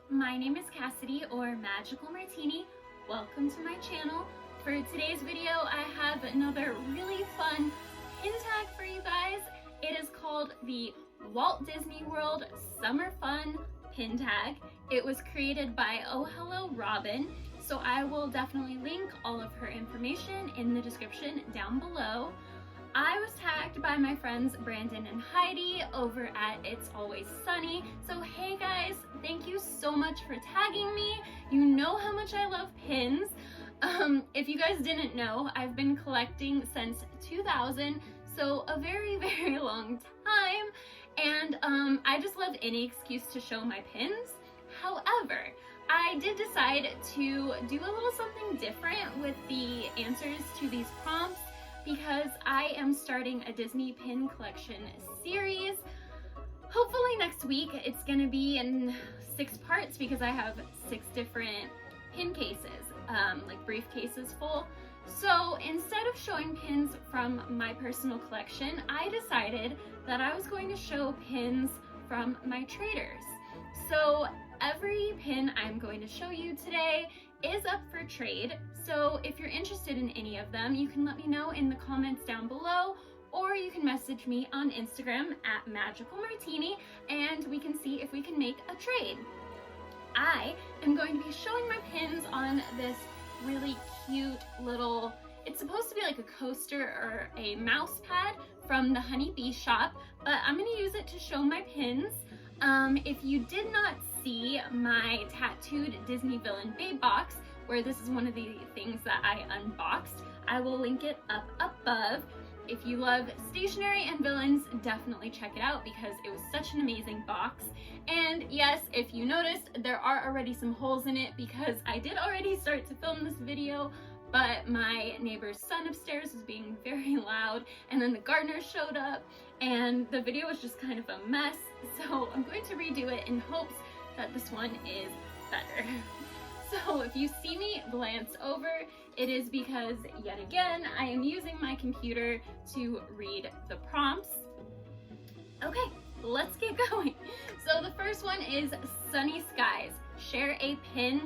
my name is Cassidy, or Magical Martini. Welcome to my channel. For today's video, I have another really fun pin tag for you guys. It is called the Walt Disney World Summer Fun pin tag. It was created by Oh Hello Robin, so I will definitely link all of her information in the description down below. I was tagged by my friends Brandon and Heidi over at It's Always Sunny. So hey guys, thank you so much for tagging me. You know how much I love pins. If you guys didn't know, I've been collecting since 2000, so a very, very long time. And I just love any excuse to show my pins. However, I did decide to do a little something different with the answers to these prompts, because I am starting a Disney pin collection series. Hopefully next week it's gonna be in 6 parts because I have 6 different pin cases, like briefcases full. So instead of showing pins from my personal collection, I decided that I was going to show pins from my traders. So every pin I'm going to show you today is up for trade. So if you're interested in any of them, you can let me know in the comments down below, or you can message me on Instagram at MagicalMartini and we can see if we can make a trade. I am going to be showing my pins on this really cute little, it's supposed to be like a coaster or a mouse pad from the Honey Bee shop, but I'm going to use it to show my pins. If you did not see my tattooed Disney villain babe box, where this is one of the things that I unboxed, I will link it up above. If you love stationery and villains, definitely check it out because it was such an amazing box. And yes, if you noticed, there are already some holes in it because I did already start to film this video, but my neighbor's son upstairs was being very loud, and then the gardener showed up and the video was just kind of a mess. So I'm going to redo it in hopes that this one is better. So if you see me glance over, it is because yet again I am using my computer to read the prompts. Okay, let's get going. So the first one is Sunny Skies. Share a pin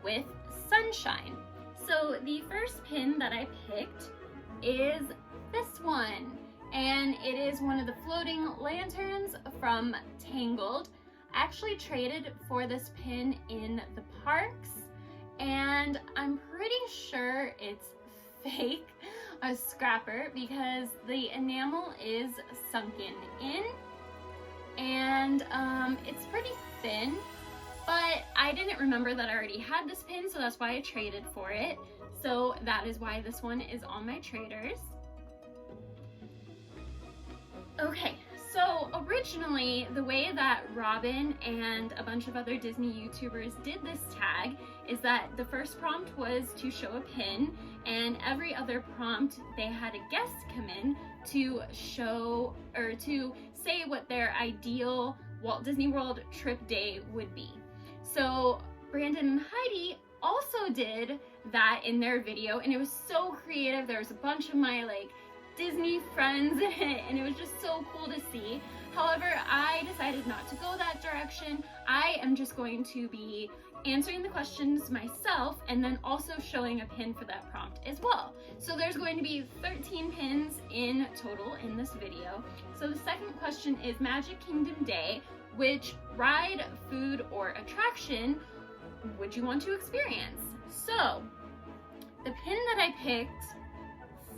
with sunshine. So the first pin that I picked is this one, and it is one of the floating lanterns from Tangled. I actually traded for this pin in the parks, and I'm pretty sure it's fake, a scrapper, because the enamel is sunken in, and it's pretty thin. But I didn't remember that I already had this pin, so that's why I traded for it. So that is why this one is on my traders. Okay, so originally the way that Robin and a bunch of other Disney YouTubers did this tag is that the first prompt was to show a pin, and every other prompt they had a guest come in to show or to say what their ideal Walt Disney World trip day would be. So Brandon and Heidi also did that in their video, and it was so creative. There was a bunch of my like Disney friends in it, and it was just so cool to see. However, I decided not to go that direction. I am just going to be answering the questions myself and then also showing a pin for that prompt as well. So there's going to be 13 pins in total in this video. So the second question is Magic Kingdom Day. Which ride, food, or attraction would you want to experience? So the pin that I picked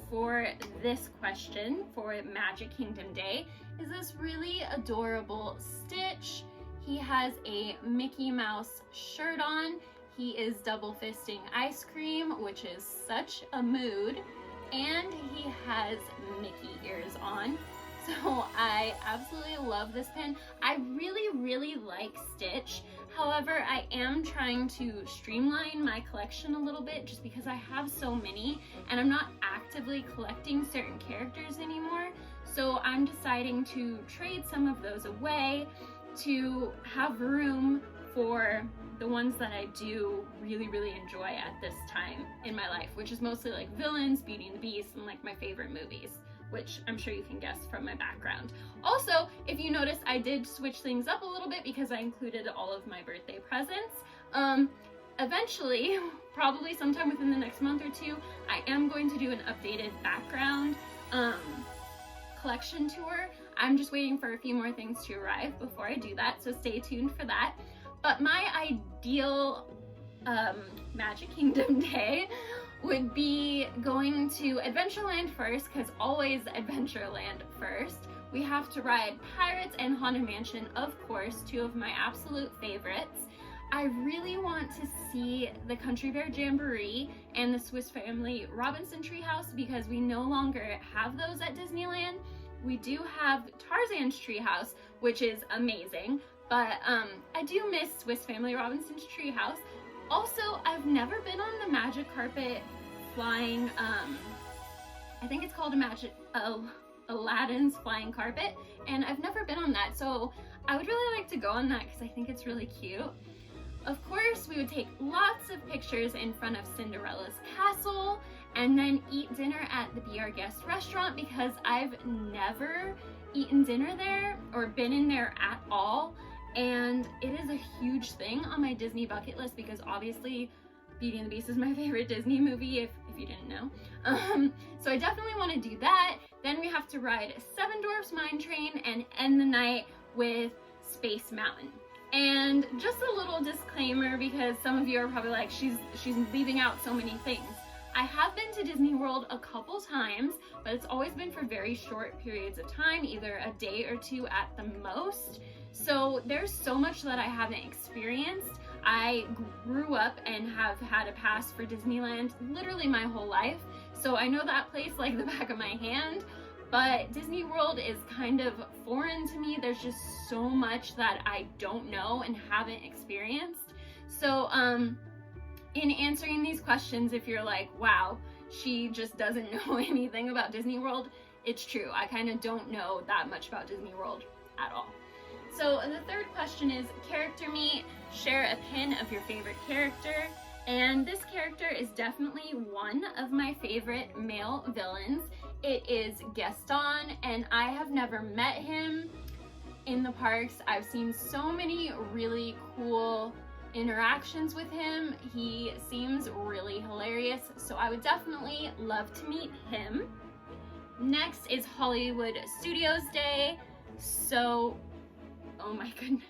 for this question for Magic Kingdom Day is this really adorable Stitch. He has a Mickey Mouse shirt on. He is double fisting ice cream, which is such a mood, and he has Mickey ears on. So I absolutely love this pin. I really like Stitch. However, I am trying to streamline my collection a little bit just because I have so many and I'm not actively collecting certain characters anymore. So I'm deciding to trade some of those away to have room for the ones that I do really enjoy at this time in my life, which is mostly like villains, Beauty and the Beast, and like my favorite movies. which I'm sure you can guess from my background. Also, if you notice, I did switch things up a little bit because I included all of my birthday presents. Eventually, probably sometime within the next month or two, I am going to do an updated background collection tour. I'm just waiting for a few more things to arrive before I do that, so stay tuned for that. But my ideal Magic Kingdom day would be going to Adventureland first, because always Adventureland first. We have to ride Pirates and Haunted Mansion, of course, two of my absolute favorites. I really want to see the Country Bear Jamboree and the Swiss Family Robinson Treehouse, because we no longer have those at Disneyland. We do have Tarzan's Treehouse, which is amazing, but I do miss Swiss Family Robinson's Treehouse. Also, I've never been on the magic carpet flying, I think it's called Aladdin's Flying Carpet, and I've never been on that, so I would really like to go on that because I think it's really cute. Of course, we would take lots of pictures in front of Cinderella's castle and then eat dinner at the Be Our Guest restaurant, because I've never eaten dinner there or been in there at all, and it is a huge thing on my Disney bucket list because obviously Beauty and the Beast is my favorite Disney movie, if you didn't know. So I definitely want to do that. Then we have to ride Seven Dwarfs Mine Train and end the night with Space Mountain. And just a little disclaimer, because some of you are probably like, she's leaving out so many things. I have been to Disney World a couple times, but it's always been for very short periods of time, either a day or two at the most. So there's so much that I haven't experienced. I grew up and have had a pass for Disneyland literally my whole life, so I know that place like the back of my hand, but Disney World is kind of foreign to me. There's just so much that I don't know and haven't experienced. So in answering these questions, if you're like, wow, she just doesn't know anything about Disney World, it's true. I kind of don't know that much about Disney World at all. So the third question is character meet. Share a pin of your favorite character. And this character is definitely one of my favorite male villains. It is Gaston, and I have never met him in the parks. I've seen so many really cool interactions with him. He seems really hilarious, so I would definitely love to meet him. Next is Hollywood Studios Day. So, oh my goodness,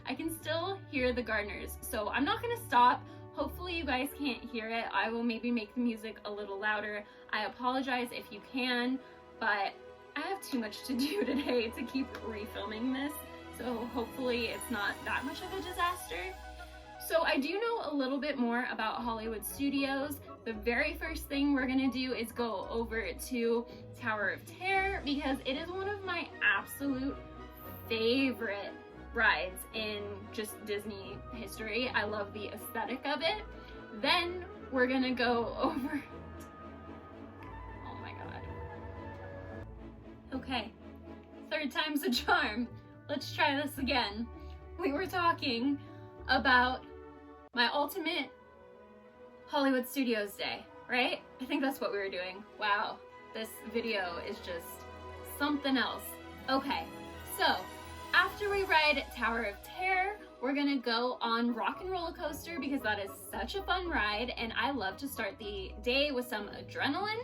I can still hear the gardeners, so I'm not gonna stop. Hopefully you guys can't hear it. I will maybe make the music a little louder. I apologize if you can, but I have too much to do today to keep refilming this, so hopefully it's not that much of a disaster. So I do know a little bit more about Hollywood Studios. The very first thing we're gonna do is go over to Tower of Terror, because it is one of my absolute favorite rides in just Disney history. I love the aesthetic of it. Then we're gonna go over, oh my god. Okay, third time's a charm. Let's try this again. We were talking about my ultimate Hollywood Studios Day, right? I think that's what we were doing. Wow, this video is just something else. Okay, so after we ride Tower of Terror, we're gonna go on Rock and Roller Coaster, because that is such a fun ride and I love to start the day with some adrenaline.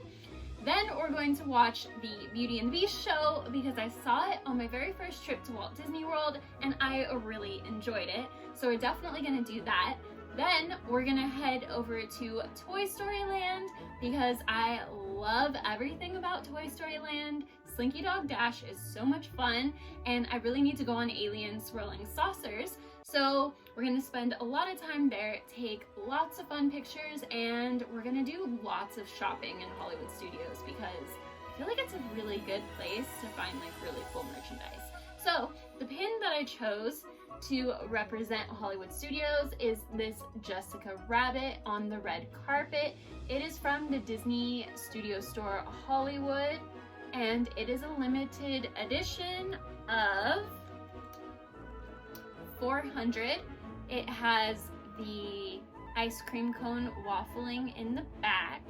Then we're going to watch the Beauty and the Beast show, because I saw it on my very first trip to Walt Disney World and I really enjoyed it. So we're definitely gonna do that. Then we're gonna head over to Toy Story Land, because I love everything about Toy Story Land. Slinky Dog Dash is so much fun, and I really need to go on Alien Swirling Saucers. So we're gonna spend a lot of time there, take lots of fun pictures, and we're gonna do lots of shopping in Hollywood Studios, because I feel like it's a really good place to find like really cool merchandise. So the pin that I chose to represent Hollywood Studios is this Jessica Rabbit on the red carpet. It is from the Disney Studio Store Hollywood, and it is a limited edition of 400. It has the ice cream cone waffling in the back.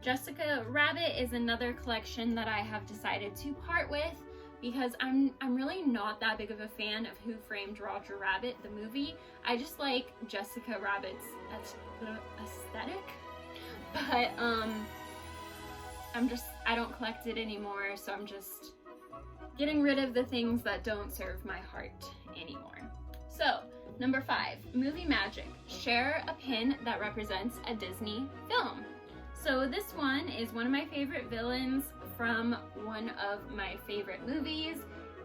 Jessica Rabbit is another collection that I have decided to part with because I'm really not that big of a fan of Who Framed Roger Rabbit, the movie. I just like Jessica Rabbit's aesthetic, but I don't collect it anymore, so I'm just getting rid of the things that don't serve my heart anymore. So, number 5, movie magic. Share a pin that represents a Disney film. So this one is one of my favorite villains from one of my favorite movies.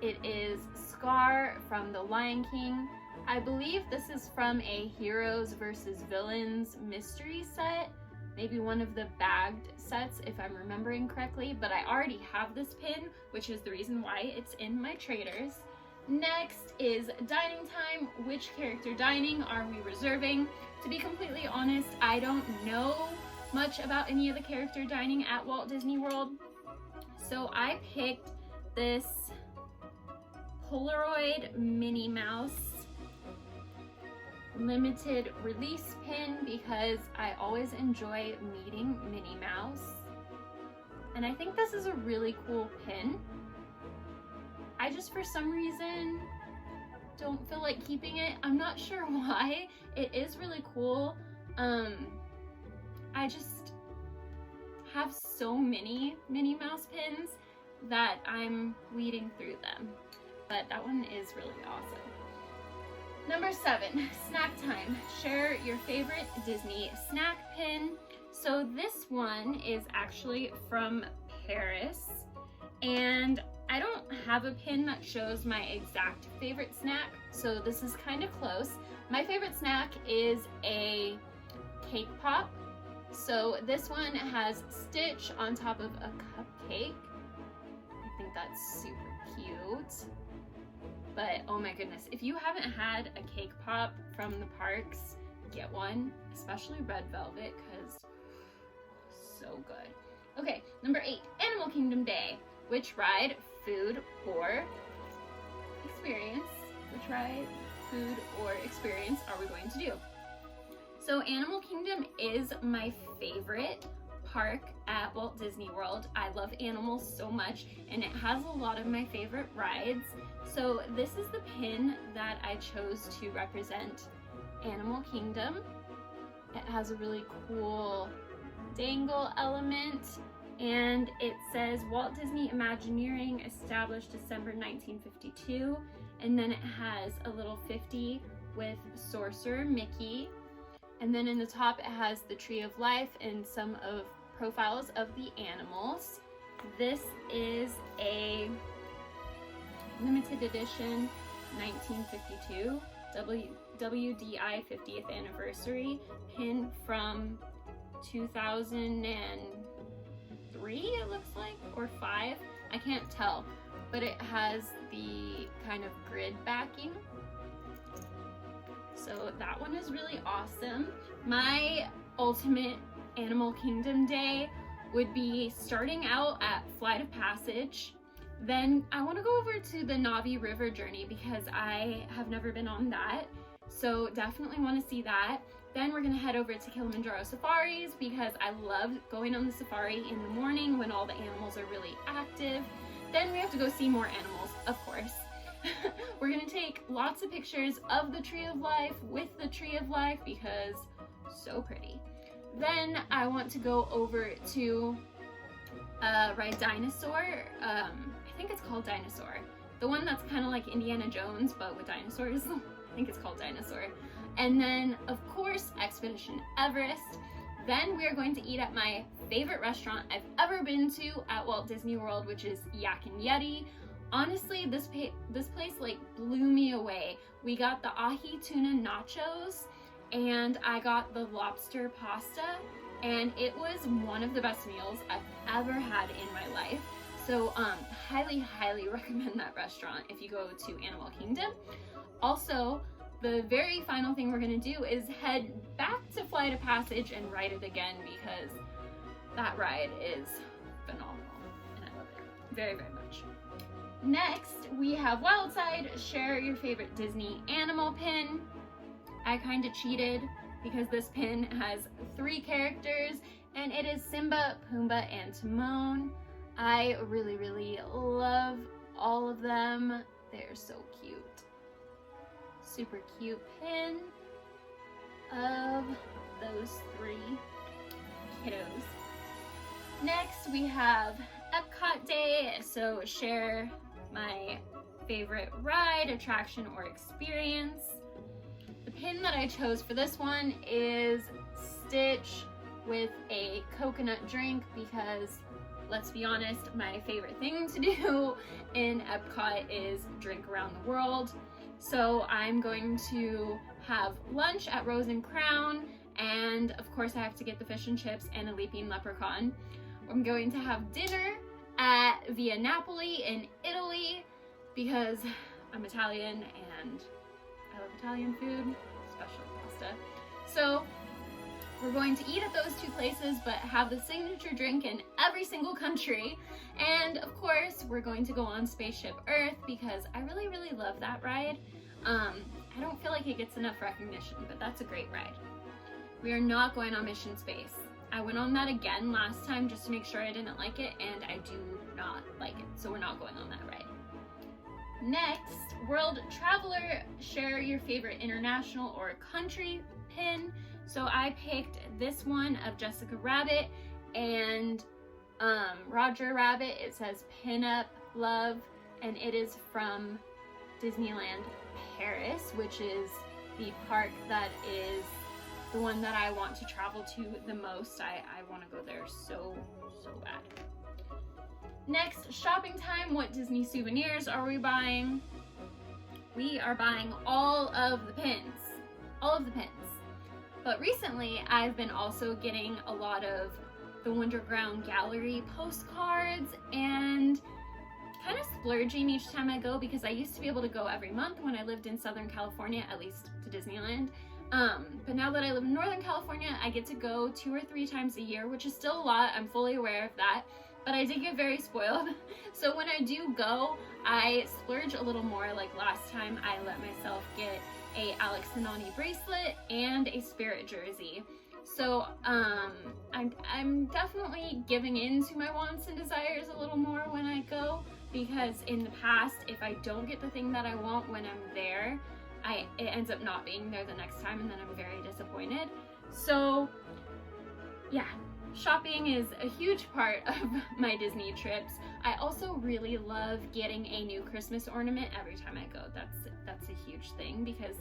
It is Scar from The Lion King. I believe this is from a Heroes versus Villains mystery set. Maybe one of the bagged sets if I'm remembering correctly, but I already have this pin, which is the reason why it's in my traders. Next is dining time. Which character dining are we reserving? To be completely honest, I don't know much about any of the character dining at Walt Disney World. So I picked this Polaroid Minnie Mouse limited release pin because I always enjoy meeting Minnie Mouse. And I think this is a really cool pin. I just, for some reason, don't feel like keeping it. I'm not sure why. It is really cool. I just have so many Minnie Mouse pins that I'm weeding through them. But that one is really awesome. Number 7, snack time. Share your favorite Disney snack pin. So this one is actually from Paris, and I don't have a pin that shows my exact favorite snack, so this is kind of close. My favorite snack is a cake pop. So this one has Stitch on top of a cupcake. I think that's super cute. But oh my goodness, if you haven't had a cake pop from the parks, get one, especially red velvet, because so good. Okay, number 8, Animal Kingdom Day. Which ride, food, or experience? Which ride, food, or experience are we going to do? So Animal Kingdom is my favorite park at Walt Disney World. I love animals so much, and it has a lot of my favorite rides. So this is the pin that I chose to represent Animal Kingdom. It has a really cool dangle element, and it says Walt Disney Imagineering established December 1952, and then it has a little 50 with Sorcerer Mickey, and then in the top it has the Tree of Life and some of profiles of the animals. This is a limited edition 1952 WDI 50th anniversary pin from 2003, it looks like, or 5, I can't tell, but it has the kind of grid backing. So that one is really awesome. My ultimate Animal Kingdom day would be starting out at Flight of Passage. Then I want to go over to the Navi River journey because I have never been on that. So definitely want to see that. Then we're going to head over to Kilimanjaro Safaris because I love going on the safari in the morning when all the animals are really active. Then we have to go see more animals, of course. We're going to take lots of pictures of the Tree of Life with the Tree of Life because so pretty. Then I want to go over to ride Dinosaur. I think it's called Dinosaur. The one that's kind of like Indiana Jones but with dinosaurs. I think it's called Dinosaur. And then, of course, Expedition Everest. Then we are going to eat at my favorite restaurant I've ever been to at Walt Disney World, which is Yak and Yeti. Honestly, this place like blew me away. We got the ahi tuna nachos and I got the lobster pasta, and it was one of the best meals I've ever had in my life. So highly, highly recommend that restaurant if you go to Animal Kingdom. Also, the very final thing we're gonna do is head back to Flight of Passage and ride it again because that ride is phenomenal and I love it very, very much. Next, we have Wildside. Share your favorite Disney animal pin. I kind of cheated because this pin has 3 characters, and it is Simba, Pumbaa, and Timon. I really love all of them. They're so cute. Super cute pin of those 3 kiddos. Next we have Epcot Day, so share my favorite ride, attraction, or experience. The pin that I chose for this one is Stitch with a coconut drink because, let's be honest, my favorite thing to do in Epcot is drink around the world. So I'm going to have lunch at Rose and Crown, and of course I have to get the fish and chips and a leaping leprechaun. I'm going to have dinner at Via Napoli in Italy because I'm Italian and I love Italian food, especially pasta. So we're going to eat at those 2 places, but have the signature drink in every single country. And of course, we're going to go on Spaceship Earth because I really love that ride. I don't feel like it gets enough recognition, but that's a great ride. We are not going on Mission Space. I went on that again last time just to make sure I didn't like it, and I do not like it, so we're not going on that ride. Next, World Traveler, share your favorite international or country pin. So I picked this one of Jessica Rabbit and Roger Rabbit. It says Pin Up Love, and it is from Disneyland Paris, which is the park that is the one that I want to travel to the most. I want to go there so bad. Next, shopping time. What Disney souvenirs are we buying? We are buying all of the pins. All of the pins. But recently, I've been also getting a lot of the Wonderground Gallery postcards and kind of splurging each time I go because I used to be able to go every month when I lived in Southern California, at least to Disneyland. But now that I live in Northern California, I get to go 2 or 3 times a year, which is still a lot. I'm fully aware of that. But I did get very spoiled. So when I do go, I splurge a little more. Like last time, I let myself get a Alex Zanoni bracelet and a Spirit jersey. So I'm definitely giving in to my wants and desires a little more when I go, because in the past, if I don't get the thing that I want when I'm there, it ends up not being there the next time, and then I'm very disappointed. So yeah, shopping is a huge part of my Disney trips. I also really love getting a new Christmas ornament every time I go. That's a huge thing because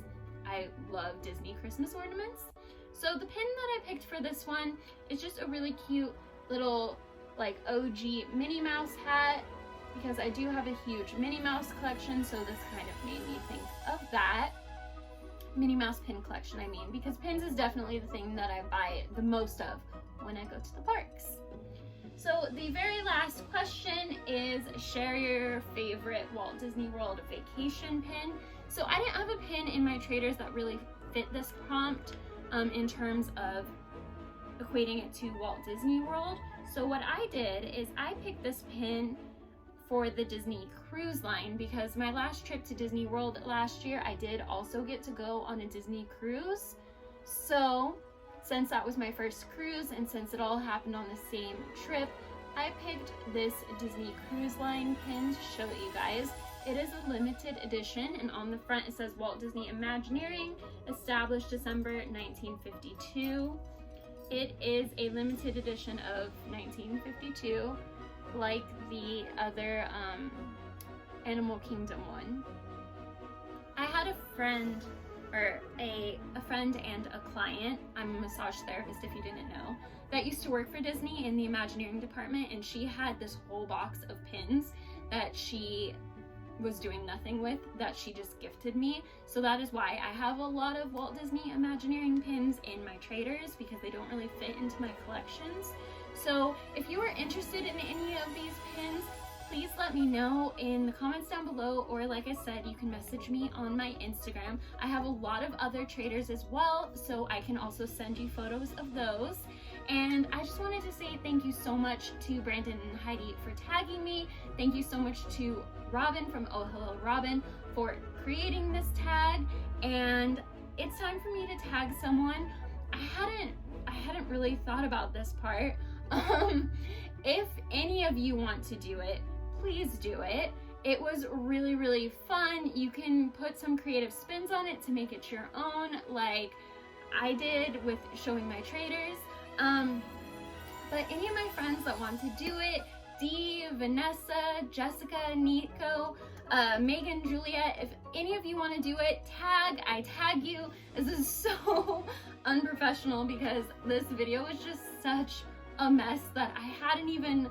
I love Disney Christmas ornaments. So the pin that I picked for this one is just a really cute little like OG Minnie Mouse hat, because I do have a huge Minnie Mouse collection, so this kind of made me think of that. Minnie Mouse pin collection, I mean, because pins is definitely the thing that I buy the most of when I go to the parks. So the very last question is share your favorite Walt Disney World vacation pin. So I didn't have a pin in my traders that really fit this prompt in terms of equating it to Walt Disney World. So what I did is I picked this pin for the Disney Cruise Line, because my last trip to Disney World last year, I did also get to go on a Disney cruise. So since that was my first cruise, and since it all happened on the same trip, I picked this Disney Cruise Line pin to show you guys. It is a limited edition, and on the front it says Walt Disney Imagineering, established December 1952. It is a limited edition of 1952, like the other Animal Kingdom one. I had a friend, or a friend and a client, I'm a massage therapist if you didn't know, that used to work for Disney in the Imagineering department, and she had this whole box of pins that she was doing nothing with, that she just gifted me. So that is why I have a lot of Walt Disney Imagineering pins in my traders, because they don't really fit into my collections. So if you are interested in any of these pins, please let me know in the comments down below, or like I said, you can message me on my Instagram. I have a lot of other traders as well, so I can also send you photos of those. And I just wanted to say thank you so much to Brandon and Heidi for tagging me. Thank you so much to Robin from Oh Hello Robin for creating this tag. And it's time for me to tag someone. I hadn't really thought about this part. If any of you want to do it, please do it. It was really, really fun. You can put some creative spins on it to make it your own, like I did with showing my traders. But any of my friends that want to do it, Dee, Vanessa, Jessica, Nico, Megan, Juliet, if any of you want to do it, I tag you. This is so unprofessional because this video was just such a mess that I hadn't even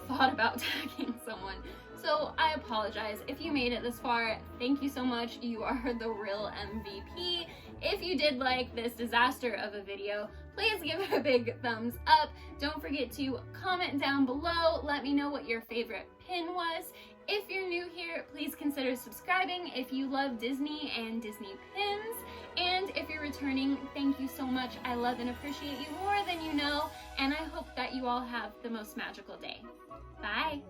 thought about tagging someone. So I apologize. If you made it this far, thank you so much. You are the real MVP. If you did like this disaster of a video, please give it a big thumbs up. Don't forget to comment down below. Let me know what your favorite pin was. If you're new here, please consider subscribing if you love Disney and Disney pins. And if you're returning, thank you so much. I love and appreciate you more than you know. And I hope that you all have the most magical day. Bye.